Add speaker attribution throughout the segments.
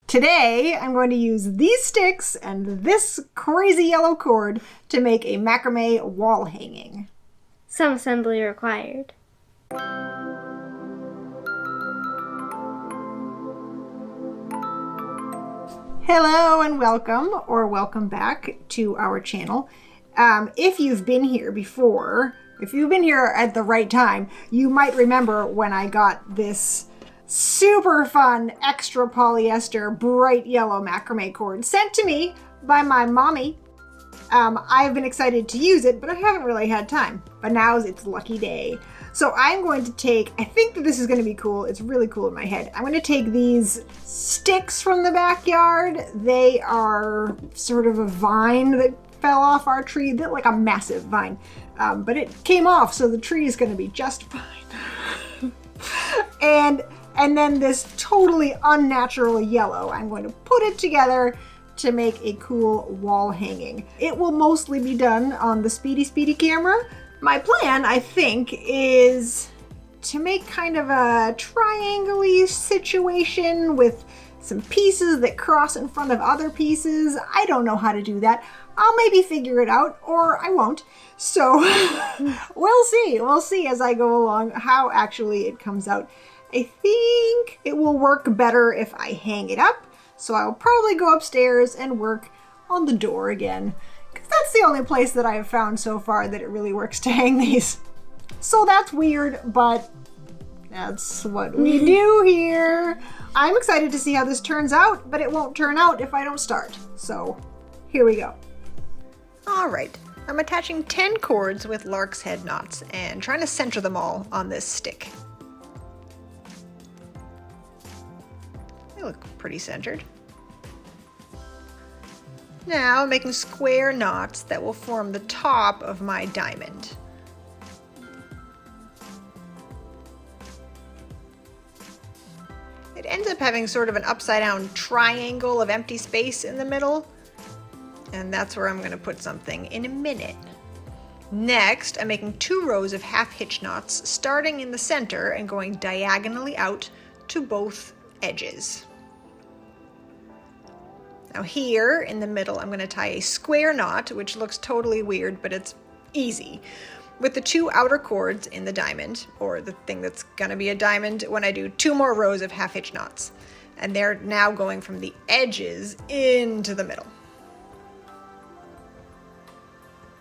Speaker 1: Today, I'm going to use these sticks and this crazy yellow cord to make a macrame wall hanging.
Speaker 2: Some assembly required.
Speaker 1: Hello and welcome, or welcome back to our channel. If you've been here before, if you've been here at the right time, you might remember when I got this super fun extra polyester bright yellow macrame cord sent to me by my mommy. I've been excited to use it, but I haven't really had time. But now's its lucky day. So I'm going to take, I think that this is going to be cool. It's really cool in my head. I'm going to take these sticks from the backyard. They are sort of a vine that fell off our tree. They're like a massive vine. But it came off, so the tree is going to be just fine. And then this totally unnatural yellow, I'm going to put it together to make a cool wall hanging. It will mostly be done on the Speedy camera. My plan, I think, is to make kind of a triangle-y situation with some pieces that cross in front of other pieces. I don't know how to do that. I'll maybe figure it out, or I won't. So we'll see. We'll see as I go along how actually it comes out. I think it will work better if I hang it up, so I'll probably go upstairs and work on the door again, because that's the only place that I have found so far that it really works to hang these. So that's weird, but that's what we do here. I'm excited to see how this turns out, but it won't turn out if I don't start. So here we go. All right, I'm attaching 10 cords with lark's head knots and trying to center them all on this stick. They look pretty centered. Now I'm making square knots that will form the top of my diamond. It ends up having sort of an upside down triangle of empty space in the middle, and that's where I'm going to put something in a minute. Next, I'm making 2 rows of half hitch knots starting in the center and going diagonally out to both edges. Now here in the middle, I'm going to tie a square knot, which looks totally weird, but it's easy, with the 2 outer cords in the diamond, or the thing that's going to be a diamond when I do 2 more rows of half hitch knots. And they're now going from the edges into the middle.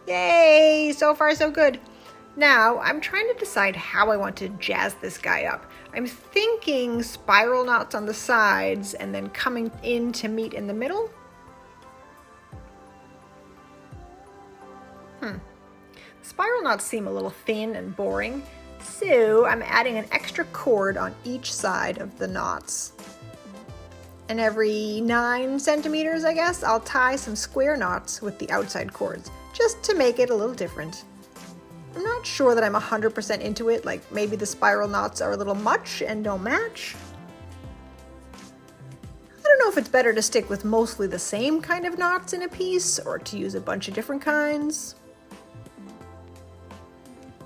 Speaker 1: Yay! So far so good. Now, I'm trying to decide how I want to jazz this guy up. I'm thinking spiral knots on the sides and then coming in to meet in the middle. Spiral knots seem a little thin and boring, so I'm adding an extra cord on each side of the knots. And every 9 centimeters, I guess, I'll tie some square knots with the outside cords, just to make it a little different. I'm not sure that I'm 100% into it, like maybe the spiral knots are a little much and don't match. I don't know if it's better to stick with mostly the same kind of knots in a piece or to use a bunch of different kinds.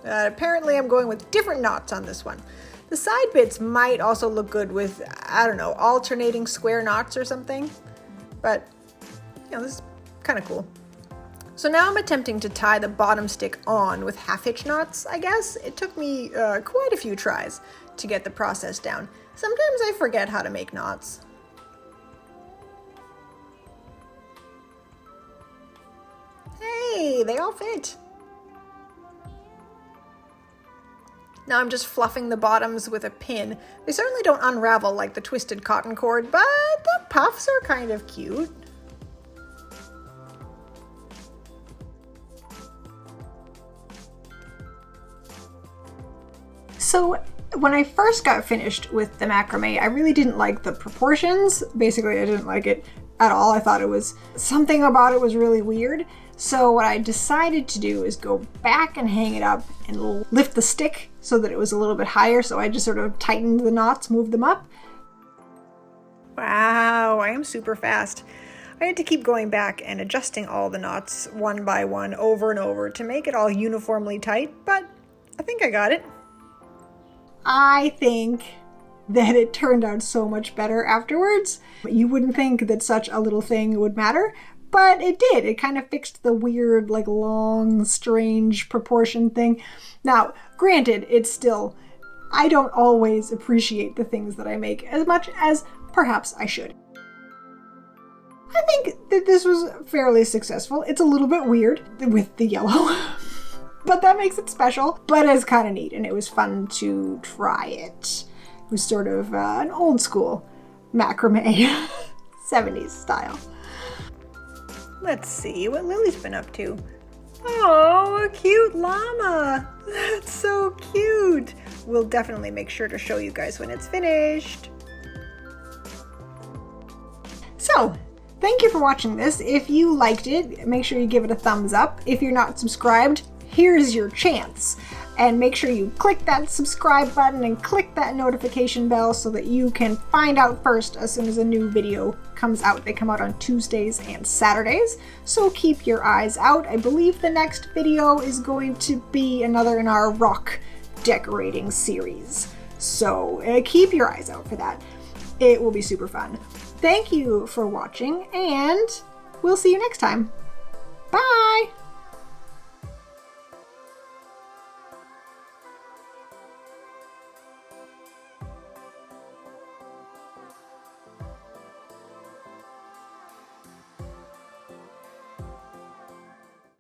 Speaker 1: Apparently I'm going with different knots on this one. The side bits might also look good with, I don't know, alternating square knots or something. But, you know, this is kind of cool. So now I'm attempting to tie the bottom stick on with half hitch knots, I guess. It took me quite a few tries to get the process down. Sometimes I forget how to make knots. Hey, they all fit. Now I'm just fluffing the bottoms with a pin. They certainly don't unravel like the twisted cotton cord, but the puffs are kind of cute. So when I first got finished with the macrame, I really didn't like the proportions. Basically, I didn't like it at all. I thought it was, something about it was really weird. So what I decided to do is go back and hang it up and lift the stick so that it was a little bit higher. So I just sort of tightened the knots, moved them up. Wow, I am super fast. I had to keep going back and adjusting all the knots one by one over and over to make it all uniformly tight, but I think I got it. I think that it turned out so much better afterwards. You wouldn't think that such a little thing would matter, but it did. It kind of fixed the weird, like long, strange proportion thing. Now, granted, it's still, I don't always appreciate the things that I make as much as perhaps I should. I think that this was fairly successful. It's a little bit weird with the yellow, but that makes it special, but it's kind of neat, and it was fun to try it. It was sort of an old school macrame, 70s style. Let's see what Lily's been up to. Oh, a cute llama. That's so cute. We'll definitely make sure to show you guys when it's finished. So, thank you for watching this. If you liked it, make sure you give it a thumbs up. If you're not subscribed, here's your chance. And make sure you click that subscribe button and click that notification bell so that you can find out first as soon as a new video comes out. They come out on Tuesdays and Saturdays, so keep your eyes out. I believe the next video is going to be another in our rock decorating series. So keep your eyes out for that. It will be super fun. Thank you for watching, and we'll see you next time. Bye!